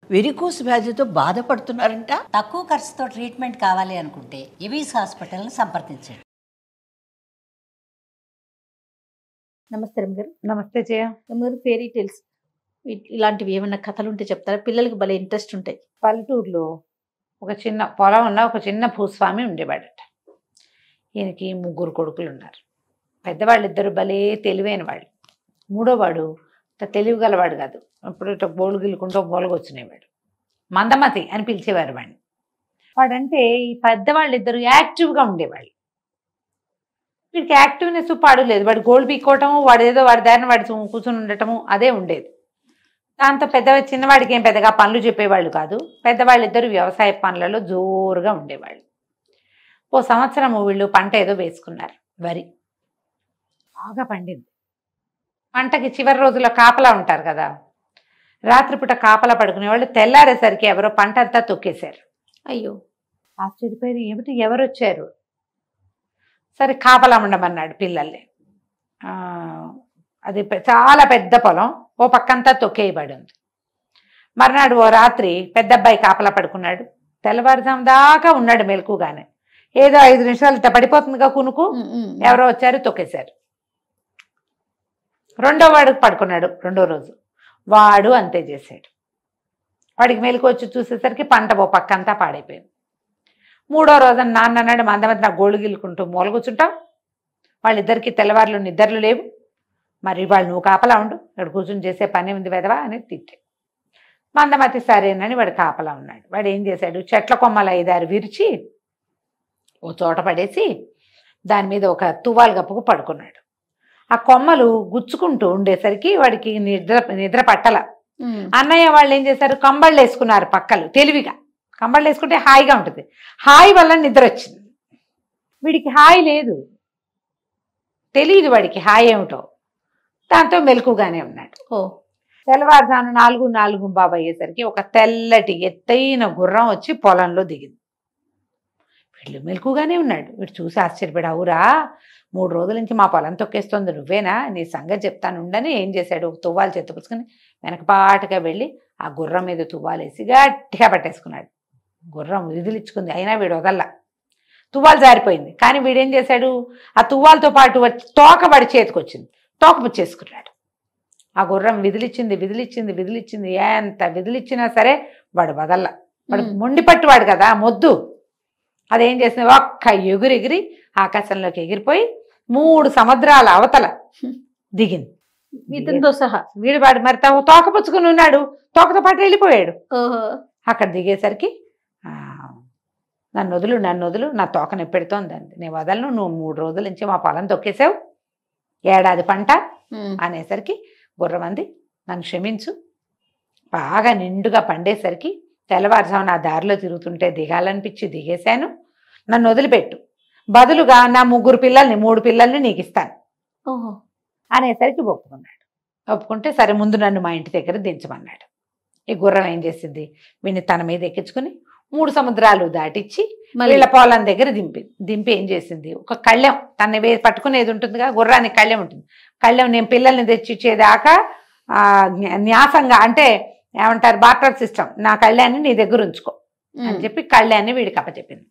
Varicose వ్యాధితో బాధపడుతున్నారంట. తక్కువ ఖర్చుతో ట్రీట్మెంట్ కావాలి అనుకుంటే ఎవిస్ హాస్పిటల్ని సంప్రదించండి. నమస్తే రమ్గారు. నమస్తే జయ. రమ్గారు, ఫెయిరీ టేల్స్ ఇలాంటివి ఏమన్నా కథలు ఉంటే చెప్తారా? పిల్లలకి భలే ఇంట్రెస్ట్ ఉంటాయి. పల్లెటూరులో ఒక చిన్న పొలం ఉన్న ఒక చిన్న భూస్వామి ఉండేవాడట. ఈయనకి 3 కొడుకులు ఉన్నారు. పెద్దవాళ్ళు ఇద్దరు భలే తెలివైన వాళ్ళు. మూడోవాడు తెలివిగలవాడు కాదు, ఇప్పుడు ఇట్లా బోళ్ళు గిల్లుకుంటూ బోలగొచ్చినేవాడు. మందమతి అని పిలిచేవారు వాడిని. వాడంటే ఈ పెద్దవాళ్ళిద్దరు యాక్టివ్గా ఉండేవాళ్ళు. వీడికి యాక్టివ్నెస్ పాడు లేదు. వాడు గోల్డ్ పీక్కోవటము, వాడేదో వాడి దారిని వాడి కూర్చొని ఉండటము అదే ఉండేది. దాంతో చిన్నవాడికి ఏం పెద్దగా పనులు చెప్పేవాళ్ళు కాదు. పెద్దవాళ్ళిద్దరు వ్యవసాయ పనులలో జోరుగా ఉండేవాళ్ళు. ఓ సంవత్సరం వీళ్ళు పంట ఏదో వేసుకున్నారు. వరి బాగా పండింది. పంటకి చివరి రోజుల్లో కాపలా ఉంటారు కదా, రాత్రిపూట కాపలా పడుకునేవాళ్ళు. తెల్లారేసరికి ఎవరో పంట అంతా తొక్కేశారు. అయ్యో, ఆశ్చర్యపోయారు, ఏమిటి ఎవరు వచ్చారు? సరే కాపలా ఉండమన్నాడు పిల్లల్ని. అది చాలా పెద్ద పొలం, ఓ పక్కంతా తొక్కేయబడి ఉంది. మర్నాడు ఓ రాత్రి పెద్ద అబ్బాయి కాపలా పడుకున్నాడు. తెల్లవారుజాము దాకా ఉన్నాడు మెలకుగానే. ఏదో 5 నిమిషాలు పడిపోతుందిగా కునుకు, ఎవరో వచ్చారు తొక్కేశారు. రెండో వాడు పడుకున్నాడు. రెండో రోజు వాడు అంతే చేశాడు. వాడికి మెలకు వచ్చి చూసేసరికి పంట ఓ పక్కంతా పాడైపోయింది. మూడో రోజు నాన్న అన్నాడు, మందమంది నాకు గోళ్ళు గిల్లుకుంటూ మూల కూర్చుంటావు, వాళ్ళిద్దరికి తెల్లవారులు నిద్రలు లేవు, మరి వాళ్ళు నువ్వు కాపలా ఉండు, ఇక్కడ కూర్చుని చేసే పని ఉంది వెదవా అని తిట్టాడు. మందమతి సరేనని వాడు కాపలా ఉన్నాడు. వాడు ఏం చేశాడు, చెట్ల కొమ్మలు 5-6 విరిచి ఓ చోట పడేసి దాని మీద ఒక తువ్వాలు కప్పుకు పడుకున్నాడు. ఆ కొమ్మలు గుచ్చుకుంటూ ఉండేసరికి వాడికి నిద్ర పట్టల. అన్నయ్య వాళ్ళు ఏం చేశారు, కంబళ్ళు వేసుకున్నారు పక్కలు. తెలివిగా కంబళ్ళు వేసుకుంటే హాయిగా ఉంటుంది. హాయి వల్ల నిద్ర వచ్చింది. వీడికి హాయి లేదు, తెలియదు వాడికి హాయి ఏమిటో. దాంతో మెలకుగానే ఉన్నాడు. తెల్లవారుజాము 4:45 అయ్యేసరికి ఒక తెల్లటి ఎత్తైన గుర్రం వచ్చి పొలంలో దిగింది. వీళ్ళు మెలకుగానే ఉన్నాడు. వీడు చూసి ఆశ్చర్యపడి, అవురా 3 రోజుల నుంచి మా పొలం తొక్కేస్తుంది నువ్వేనా, నీ సంగతి చెప్తాను ఉండని ఏం చేశాడు, ఒక తువ్వాలు చెత్తపుచ్చుకొని వెనకపాటుగా వెళ్ళి ఆ గుర్రం మీద తువ్వాలేసి గట్టిగా పట్టేసుకున్నాడు. గుర్రం విదిలిచ్చుకుంది, అయినా వీడు వదల్లా. తువ్వాలు జారిపోయింది. కానీ వీడేం చేశాడు, ఆ తువ్వాలతో పాటు తోక వాడి చేతికి వచ్చింది, తోక పుచ్చేసుకున్నాడు. ఆ గుర్రం విదిలిచ్చింది విదిలిచ్చింది విదిలిచ్చింది, ఎంత విదిలిచ్చినా సరే వాడు వదల్లా. వాడు మొండిపట్టువాడు కదా, మొద్దు. అదేం చేసింది, ఒక్క ఎగిరి ఆకాశంలోకి ఎగిరిపోయి 3 సముద్రాల అవతల దిగింది వీటితో సహా. వీడు వాడు మరి తోక పుచ్చుకుని ఉన్నాడు, తోకతో పాటు వెళ్ళిపోయాడు. అక్కడ దిగేసరికి నన్ను వదులు, నా తోక నొప్పెడుతోంది అంది. నేను వదలను, నువ్వు 3 రోజుల నుంచి మా పొలం తొక్కేసావు, ఏడాది పంట అనేసరికి గుర్రం అంది, నన్ను క్షమించు, బాగా నిండుగా పండేసరికి తెల్లవారుజామున ఆ దారిలో తిరుగుతుంటే దిగాలనిపించి దిగేశాను, నన్ను వదిలిపెట్టు, బదులుగా నా 3 పిల్లల్ని నీకు ఇస్తాను అనేసరికి ఒప్పుకున్నాడు. ఒప్పుకుంటే సరే ముందు నన్ను మా ఇంటి దగ్గర దించమన్నాడు. ఈ గుర్రం ఏం చేసింది, వీడిని తన మీద ఎక్కించుకుని 3 సముద్రాలు దాటిచ్చి వీళ్ళ పొలం దగ్గర దింపి ఏం చేసింది, ఒక కళ్ళెం తన పట్టుకునేది ఉంటుందిగా, గుర్రానికి కళ్ళెం ఉంటుంది. కళ్ళెం నేను పిల్లల్ని తెచ్చిచ్చేదాకా న్యాసంగా, అంటే ఏమంటారు, బార్టర్ సిస్టమ్, నా కళ్యాణ్ని నీ దగ్గర ఉంచుకో అని చెప్పి కళ్యాణ్ని వీడికి అప్పచెప్పింది.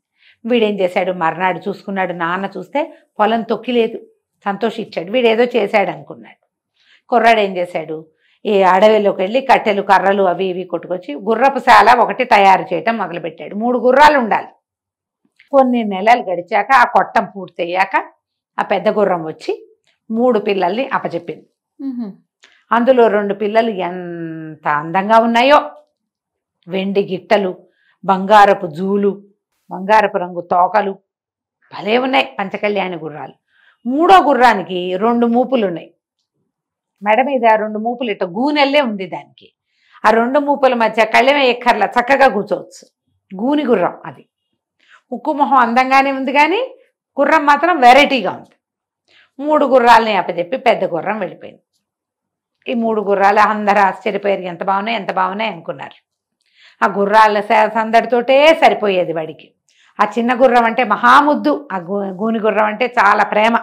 వీడేం చేశాడు, మర్నాడు చూసుకున్నాడు. నాన్న చూస్తే పొలం తొక్కిలేదు, సంతోషించాడు. వీడేదో చేశాడు అనుకున్నాడు. కుర్రాడు ఏం చేశాడు, ఈ అడవిలోకి వెళ్ళి కట్టెలు కర్రలు అవి ఇవి కొట్టుకొచ్చి గుర్రపు శాల ఒకటి తయారు చేయటం మొదలుపెట్టాడు. 3 గుర్రాలు ఉండాలి. కొన్ని నెలలు గడిచాక ఆ కొట్టం పూర్తయ్యాక ఆ పెద్ద గుర్రం వచ్చి 3 పిల్లల్ని అప్పచెప్పింది. అందులో 2 పిల్లలు ఎంత అందంగా ఉన్నాయో, వెండి గిట్టలు, బంగారపు జూలు, బంగారపు రంగు తోకలు భలే ఉన్నాయి పంచకళ్యాణి గుర్రాలు. 3వ గుర్రానికి 2 మూపులు ఉన్నాయి. మెడ మీద 2 మూపులు, ఇట్ట గూనెల్లే ఉంది దానికి. ఆ 2 మూపుల మధ్య కళ్ళెమే ఎక్కర్లా, చక్కగా కూర్చోవచ్చు. గూని గుర్రం అది. ముక్కు మొహం అందంగానే ఉంది, కానీ గుర్రం మాత్రం వెరైటీగా ఉంది. 3 గుర్రాలని అప్పచెప్పి పెద్ద గుర్రం వెళ్ళిపోయింది. ఈ 3 గుర్రాలు అందరూ ఆశ్చర్యపోయారు, ఎంత బాగున్నాయి అనుకున్నారు. ఆ గుర్రాల సందడితోటే సరిపోయేది వాడికి. ఆ చిన్న గుర్రం అంటే మహాముద్దు, ఆ గూని గుర్రం అంటే చాలా ప్రేమ.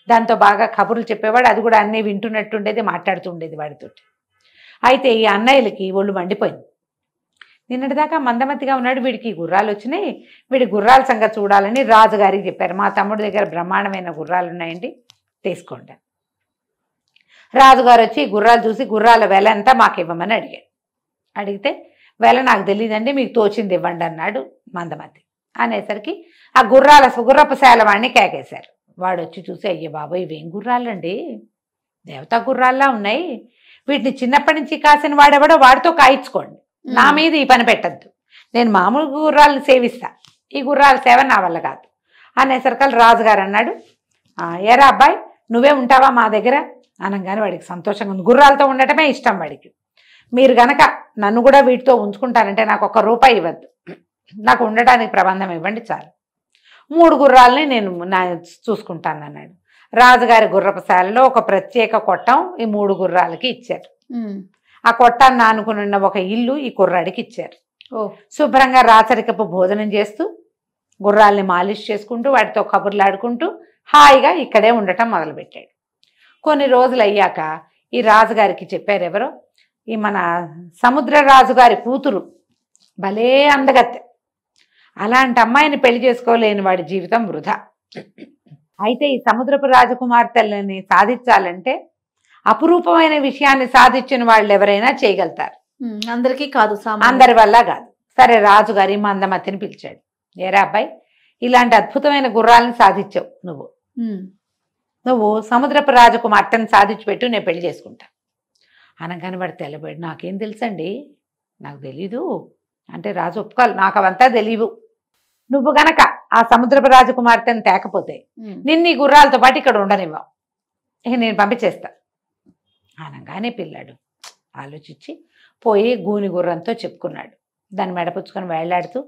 దాంతో బాగా కబుర్లు చెప్పేవాడు, అది కూడా అన్నీ వింటున్నట్టుండేది, మాట్లాడుతుండేది వాడితోటి. అయితే ఈ అన్నయ్యలకి ఒళ్ళు మండిపోయింది. నిన్నటిదాకా మందమతిగా ఉన్నాడు, వీడికి గుర్రాలు వచ్చినాయి, వీడి గుర్రాల సంగతి చూడాలని రాజుగారికి చెప్పారు. మా తమ్ముడి దగ్గర బ్రహ్మాండమైన గుర్రాలు ఉన్నాయండి, తీసుకోండి. రాజుగారు వచ్చి గుర్రాలు చూసి గుర్రాల వెల ఎంత మాకు ఇవ్వమని అడిగాడు. అడిగితే వెల నాకు తెలియదండి, మీకు తోచింది ఇవ్వండి అన్నాడు మందమతి. అనేసరికి ఆ గుర్రపు శాల వాడిని కేకేశారు. వాడు వచ్చి చూసి అయ్యే బాబు ఇవేం గుర్రాలండి, దేవతా గుర్రాల్లా ఉన్నాయి, వీటిని చిన్నప్పటి నుంచి కాసిన వాడెవడో వాడితో కాయించుకోండి, నా మీద ఈ పని పెట్టద్దు, నేను మామూలు గుర్రాలను సేవిస్తా, ఈ గుర్రాల సేవ నా వల్ల కాదు అనేసరికి రాజుగారు అన్నాడు, ఏరా అబ్బాయి నువ్వే ఉంటావా మా దగ్గర అనగానే వాడికి సంతోషంగా ఉంది. గుర్రాలతో ఉండటమే ఇష్టం వాడికి. మీరు గనక నన్ను కూడా వీటితో ఉంచుకుంటారంటే నాకు ₹1 ఇవ్వద్దు, నాకు ఉండటానికి ప్రబంధం ఇవ్వండి చాలు, 3 గుర్రాలని నేను చూసుకుంటాను అన్నాడు. రాజుగారి గుర్రపుశాలలో ఒక ప్రత్యేక కొట్టం ఈ 3 గుర్రాలకి ఇచ్చారు. ఆ కొట్టాన్ని ఆనుకుని ఉన్న ఒక ఇల్లు ఈ కుర్రాడికి ఇచ్చారు. శుభ్రంగా రాచరికపు భోజనం చేస్తూ గుర్రాల్ని మాలిష్ చేసుకుంటూ వాటితో కబుర్లాడుకుంటూ హాయిగా ఇక్కడే ఉండటం మొదలుపెట్టాడు. కొన్ని రోజులు అయ్యాక ఈ రాజుగారికి చెప్పారు ఎవరో, ఈ మన సముద్ర రాజుగారి కూతురు భలే అందగత్తె, అలాంటి అమ్మాయిని పెళ్లి చేసుకోలేని వాడి జీవితం వృధా. అయితే ఈ సముద్రపు రాజకుమార్తెలని సాధించాలంటే అపురూపమైన విషయాన్ని సాధించిన వాళ్ళు ఎవరైనా చేయగలుగుతారు, అందరికీ కాదు, అందరి వల్ల కాదు. సరే రాజుగారి మందమతిని పిలిచాడు. ఏరా అబ్బాయి ఇలాంటి అద్భుతమైన గుర్రాలను సాధించావు, నువ్వు సముద్రపు రాజకుమార్తెను సాధించి పెట్టు, నేను పెళ్లి చేసుకుంటా అనగానే వాడు తెల్లబడి నాకేం తెలుసండి, నాకు తెలీదు అంటే రాజు ఒప్పుకోవాలి, నాకు అవంతా తెలియవు, నువ్వు గనక ఆ సముద్రపు రాజకుమార్తెను తేకపోతే నిన్ను ఈ గుర్రాలతో పాటు ఇక్కడ ఉండనివ్వవు, ఇక నేను పంపించేస్తా అనగానే పిల్లాడు ఆలోచించి పోయి గూని గుర్రంతో చెప్పుకున్నాడు. దాన్ని మెడపుచ్చుకొని వేళ్లాడుతూ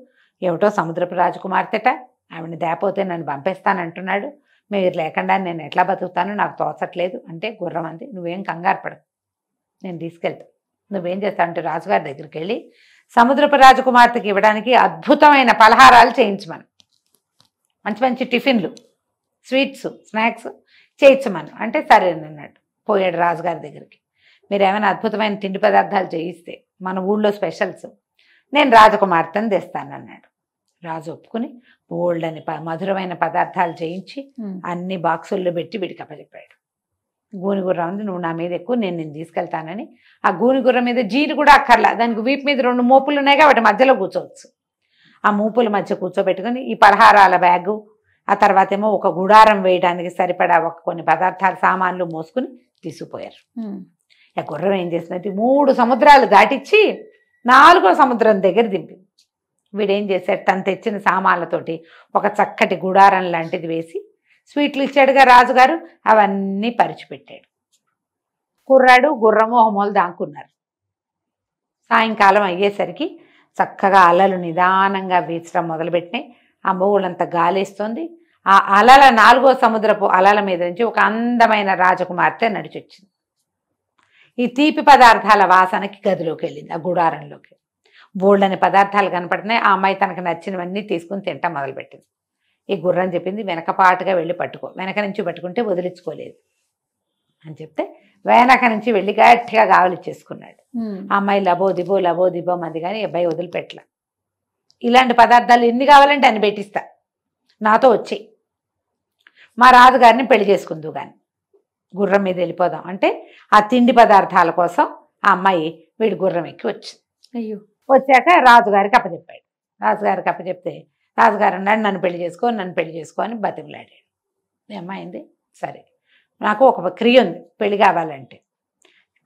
ఏమిటో సముద్రపు రాజకుమార్తెట, ఆవిడని తేపోతే నన్ను పంపేస్తానంటున్నాడు, మీరు లేకుండా నేను ఎట్లా బతుకుతాను, నాకు తోచట్లేదు అంటే గుర్రం అంది నువ్వేం కంగారు పడకు, నేను తీసుకెళ్తా, నువ్వేం చేస్తావు అంటే రాజుగారి దగ్గరికి వెళ్ళి సముద్రపు రాజకుమార్తెకి ఇవ్వడానికి అద్భుతమైన పలహారాలు చేయించమను, మంచి మంచి టిఫిన్లు, స్వీట్స్, స్నాక్స్ చేయించమను అంటే సరేనన్నాడు. పోయాడు రాజుగారి దగ్గరికి. మీరు ఏమైనా అద్భుతమైన తిండి పదార్థాలు చేయిస్తే మన ఊళ్ళో స్పెషల్స్ నేను రాజకుమార్తెను తెస్తానన్నాడు. రాజు ఒప్పుకుని బోల్డని మధురమైన పదార్థాలు చేయించి అన్ని బాక్సుల్లో పెట్టి వీడికి అప్పచెప్పాడు. గూనిగుర్రం ఉంది, నువ్వు నా మీద ఎక్కువ, నేను తీసుకెళ్తానని. ఆ గూనిగుర్రం మీద జీరు కూడా అక్కర్లా, దానికి వీపు మీద 2 మోపులు ఉన్నాయిగా వాటి మధ్యలో కూర్చోవచ్చు. ఆ మూపుల మధ్య కూర్చోబెట్టుకుని ఈ పలహారాల బ్యాగు, ఆ తర్వాత ఏమో ఒక గుడారం వేయడానికి సరిపడా కొన్ని పదార్థాలు సామాన్లు మోసుకుని తీసుకుపోయారు. ఆ గుర్రం ఏం చేసినట్టు 3 సముద్రాలు దాటిచ్చి 4వ సముద్రం దగ్గర దింపింది. వీడేం చేశాడు, తను తెచ్చిన సామాన్లతోటి ఒక చక్కటి గుడారం లాంటిది వేసి స్వీట్లు ఇచ్చాడుగా రాజుగారు, అవన్నీ పరిచిపెట్టాడు. కుర్రాడు గుర్రము ఒక మూల దాక్కున్నారు. సాయంకాలం అయ్యేసరికి చక్కగా అలలు నిదానంగా వీచడం మొదలుపెట్టినాయి. ఆ మూలంతా గాలేస్తుంది. ఆ అలల 4వ సముద్రపు అలల మీద నుంచి ఒక అందమైన రాజకుమార్తె నడిచొచ్చింది. ఈ తీపి పదార్థాల వాసనకి గదిలోకి వెళ్ళింది, ఆ గుడారంలోకి. బోల్డని పదార్థాలు కనపడుతున్నాయి. ఆ అమ్మాయి తనకు నచ్చినవన్నీ తీసుకుని తింటా మొదలుపెట్టింది. ఈ గుర్రం చెప్పింది వెనకపాటుగా వెళ్ళి పట్టుకో, వెనక నుంచి పట్టుకుంటే వదిలించుకోలేదు అని చెప్తే వెనక నుంచి వెళ్ళి గట్టిగా గావలిచ్చేసుకున్నాడు. ఆ అమ్మాయి లబో దిబో మంది కానీ అబ్బాయి వదిలిపెట్టల. ఇలాంటి పదార్థాలు ఎన్ని కావాలంటే అన్ని పెట్టిస్తా, నాతో వచ్చి మా రాజుగారిని పెళ్లి చేసుకుందు కానీ గుర్రం మీద వెళ్ళిపోదాం అంటే ఆ తిండి పదార్థాల కోసం ఆ అమ్మాయి వీడి గుర్రం ఎక్కి వచ్చింది. అయ్యో, వచ్చాక రాజుగారికి అప్పచెప్పాడు. రాజుగారికి అప్పచెప్తే రాజుగారు అన్నాడు నన్ను పెళ్లి చేసుకో అని బతిమలాడాడు. ఏమైంది, సరే నాకు ఒక క్రియ ఉంది, పెళ్లి కావాలంటే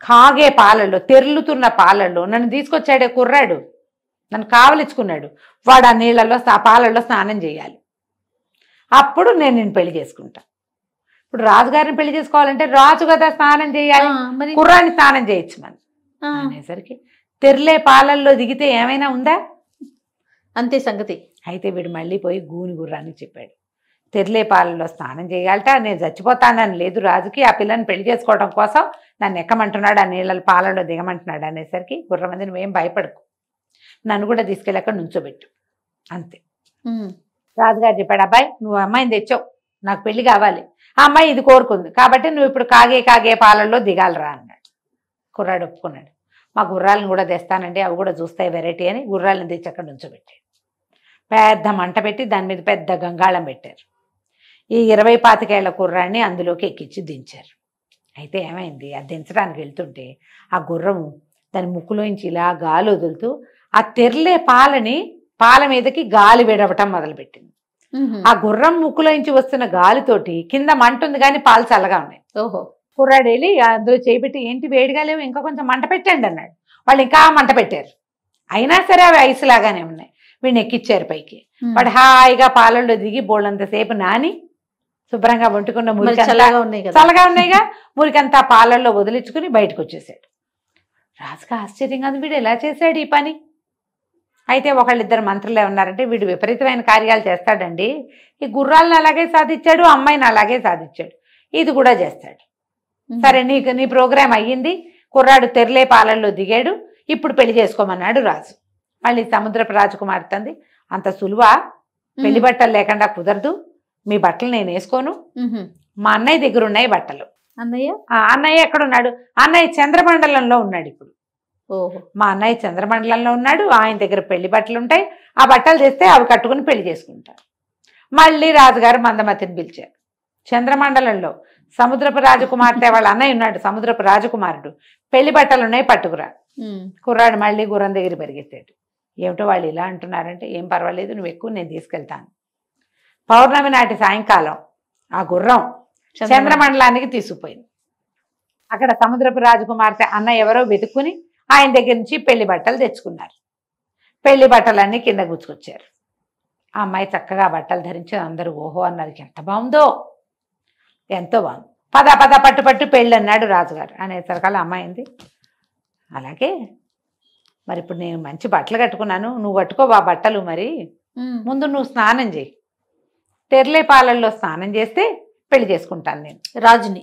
కాగే పాలల్లో, తెరులుతున్న పాలల్లో నన్ను తీసుకొచ్చాడే కుర్రాడు, నన్ను కావలించుకున్నాడు, వాడు ఆ నీళ్ళల్లో ఆ పాలల్లో స్నానం చేయాలి, అప్పుడు నేను నిన్ను పెళ్లి చేసుకుంటా. ఇప్పుడు రాజుగారిని పెళ్లి చేసుకోవాలంటే రాజు కదా స్నానం చేయాలి, కుర్రాన్ని స్నానం చేయొచ్చు మనం అనేసరికి తెరలే పాలల్లో దిగితే ఏమైనా ఉందా, అంతే సంగతి. అయితే వీడు మళ్ళీ పోయి గూని గుర్రానికి చెప్పాడు, తెరలే పాలల్లో స్నానం చేయాలట, నేను చచ్చిపోతానని లేదు రాజుకి, ఆ పిల్లని పెళ్లి చేసుకోవడం కోసం నన్ను ఎక్కమంటున్నాడు, ఆ నీళ్ళ పాలల్లో దిగమంటున్నాడు అనేసరికి గుర్రం మంది నువ్వేం భయపడకు, నన్ను కూడా తీసుకెళ్ళాక నుంచోబెట్టు అంతే. రాజుగారు చెప్పాడు, అబ్బాయి నువ్వు అమ్మాయిని తెచ్చావు, నాకు పెళ్లి కావాలి, ఆ అమ్మాయి ఇది కోరుకుంది కాబట్టి నువ్వు ఇప్పుడు కాగే పాలల్లో దిగాలరా అన్నాడు. కుర్రాడు ఒప్పుకున్నాడు. మా గుర్రాలను కూడా తెస్తానండి, అవి కూడా చూస్తాయి వెరైటీ అని గుర్రాలను తెచ్చి అక్కడ ఉంచోబెట్టాడు. పెద్ద మంట పెట్టి దాని మీద పెద్ద గంగాళం పెట్టారు. ఈ 20-25 కుర్రాన్ని అందులోకి ఎక్కించి దించారు. అయితే ఏమైంది, అది దించడానికి వెళ్తుంటే ఆ గుర్రము దాని ముక్కులోంచి ఇలా గాలి వదులుతూ ఆ తెర్లే పాల మీదకి గాలి విడవటం మొదలుపెట్టింది. ఆ గుర్రం ముక్కులోంచి వస్తున్న గాలితోటి కింద మంట ఉంది కానీ పాలు చల్లగా ఉన్నాయి. ఓహో. కుర్రాడు వెళ్ళి అందులో చేపెట్టి ఏంటి వేడిగా లేవు, ఇంకా కొంచెం మంట పెట్టండి అన్నాడు. వాళ్ళు ఇంకా మంట పెట్టారు. అయినా సరే అవి ఐస్ లాగానే ఉన్నాయి. వీడిని ఎక్కిచ్చారు పైకి. వాడు హాయిగా పాలల్లో దిగి బోళ్ళంతసేపు నాని శుభ్రంగా వండుకున్న మురికి చల్లగా ఉన్నాయిగా మురికంతా పాలల్లో వదిలించుకుని బయటకు వచ్చేసాడు. రాజుగా ఆశ్చర్యంగా వీడు ఎలా చేశాడు ఈ పని. అయితే ఒకళ్ళిద్దరు మంత్రులే ఉన్నారంటే వీడు విపరీతమైన కార్యాలు చేస్తాడండి, ఈ గుర్రాలను అలాగే సాధించాడు, అమ్మాయిని అలాగే సాధించాడు, ఇది కూడా చేస్తాడు. సరే నీ ప్రోగ్రాం అయ్యింది, కుర్రాడు తెరలే పాలల్లో దిగాడు, ఇప్పుడు పెళ్లి చేసుకోమన్నాడు రాజు. మళ్ళీ సముద్రపు రాజకుమార్తెంది, అంత సులువా, పెళ్లి బట్టలు లేకుండా కుదరదు, మీ బట్టలు నేను వేసుకోను, మా అన్నయ్య దగ్గర ఉన్నాయి బట్టలు. అన్నయ్య ఎక్కడున్నాడు, అన్నయ్య చంద్రమండలంలో ఉన్నాడు ఇప్పుడు. ఓహో. మా అన్నయ్య చంద్రమండలంలో ఉన్నాడు, ఆయన దగ్గర పెళ్లి బట్టలు ఉంటాయి, ఆ బట్టలు తెస్తే అవి కట్టుకుని పెళ్లి చేసుకుంటారు. మళ్ళీ రాజుగారు మందమతిని పిలిచారు. చంద్రమండలంలో సముద్రపు రాజకుమార్తె వాళ్ళ అన్నయ్య ఉన్నాడు, సముద్రపు రాజకుమారుడు, పెళ్లి బట్టలు ఉన్నాయి పట్టుకురా. కుర్రాడు మళ్ళీ గుర్రం దగ్గర పరిగెత్తాడు. ఏమిటో వాళ్ళు ఇలా అంటున్నారంటే, ఏం పర్వాలేదు నువ్వు ఎక్కువ, నేను తీసుకెళ్తాను. పౌర్ణమి నాటి సాయంకాలం ఆ గుర్రం చంద్రమండలానికి తీసుకుపోయింది. అక్కడ సముద్రపు రాజకుమార్తె అన్న ఎవరో వెతుక్కుని ఆయన దగ్గర నుంచి పెళ్లి బట్టలు తెచ్చుకున్నారు. పెళ్లి బట్టలన్నీ కింద గుచ్చుకొచ్చారు. ఆ అమ్మాయి చక్కగా బట్టలు ధరించి అందరూ ఓహో అన్నారు, ఎంత బాగుందో, ఎంతో బాగుంది, పద పద పట్టు పట్టు పెళ్ళి అన్నాడు రాజుగారు. అనేసరికల్లా అమ్మాయి అయింది, అలాగే మరి ఇప్పుడు నేను మంచి బట్టలు కట్టుకున్నాను, నువ్వు కట్టుకో ఆ బట్టలు, మరి ముందు నువ్వు స్నానం చేయి, తెరలే పాలల్లో స్నానం చేస్తే పెళ్లి చేసుకుంటాను నేను రాజుని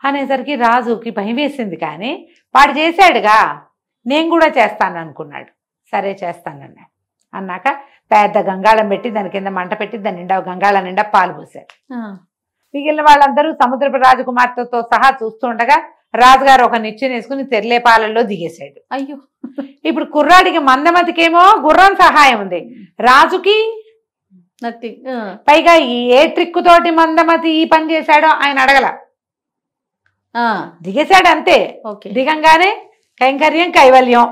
అనేసరికి రాజుకి భయం వేసింది. కానీ వాడు చేశాడుగా, నేను కూడా చేస్తాను అనుకున్నాడు. సరే చేస్తానన్నాడు. అన్నాక పెద్ద గంగాళం పెట్టి దాని కింద మంట పెట్టి దాని నిండా గంగాళం నిండా పాలు పోసాడు. మిగిలిన వాళ్ళందరూ సముద్రపు రాజకుమార్తెతో సహా చూస్తుండగా రాజుగారు ఒక నిచ్చెన వేసుకుని తెరలే పాలల్లో దిగేశాడు. అయ్యో. ఇప్పుడు కుర్రాడికి మందమతికేమో గుర్రం సహాయం ఉంది, రాజుకి పైగా ఏ ట్రిక్ తోటి మందమతి ఈ పని చేశాడో ఆయన అడగల, దిగేశాడు అంతే. దిగంగానే కైంకర్యం కైవల్యం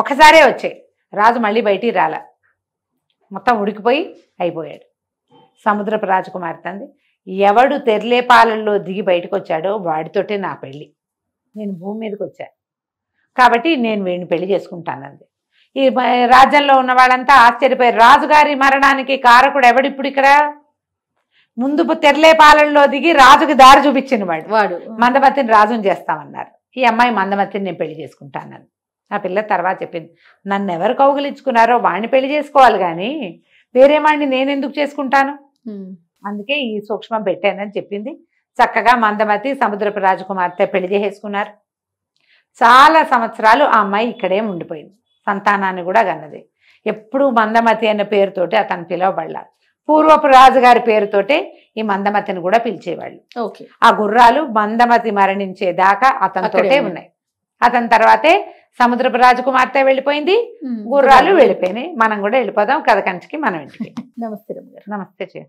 ఒకసారే వచ్చాయి. రాజు మళ్ళీ బయటికి రాల, మొత్తం ఉడికిపోయి అయిపోయాడు. సముద్రపు రాజకుమార్తె అంది, ఎవడు తెరలే పాలల్లో దిగి బయటకు వచ్చాడో వాడితోటే నా పెళ్ళి, నేను భూమి మీదకి వచ్చాను కాబట్టి నేను వీడిని పెళ్లి చేసుకుంటానంది. ఈ రాజ్యంలో ఉన్న వాళ్ళంతా ఆశ్చర్యపోయారు. రాజుగారి మరణానికి కారకుడు ఎవడిప్పుడు ఇక్కడ, ముందు తెరలే పాలల్లో దిగి రాజుకి దారి చూపించిన వాడు మందమతిని రాజుని చేస్తామన్నారు. ఈ అమ్మాయి మందమతిని నేను పెళ్లి చేసుకుంటానని. ఆ పిల్ల తర్వాత చెప్పింది, నన్ను ఎవరు కౌగిలించుకున్నారో వాడిని పెళ్లి చేసుకోవాలి కానీ వేరే వాడిని నేను ఎందుకు చేసుకుంటాను, అందుకే ఈ సూక్ష్మం పెట్టానని చెప్పింది. చక్కగా మందమతి సముద్రపు రాజకుమార్తె పెళ్లి చేసుకున్నారు. చాలా సంవత్సరాలు ఆ అమ్మాయి ఇక్కడే ఉండిపోయింది, సంతానాన్ని కూడా కన్నది. ఎప్పుడూ మందమతి అన్న పేరుతోటి అతను పిలవబడ్డా, పూర్వపు రాజుగారి పేరుతోటే ఈ మందమతిని కూడా పిలిచేవాళ్ళు. ఆ గుర్రాలు మందమతి మరణించేదాకా అతనితోటే ఉన్నాయి. అతని తర్వాతే సముద్రపు రాజకుమార్తె వెళ్ళిపోయింది, గుర్రాలు వెళ్ళిపోయినాయి. మనం కూడా వెళ్ళిపోదాం కథ కంచికి, మనం ఇంటికి. నమస్తే. నమస్తే.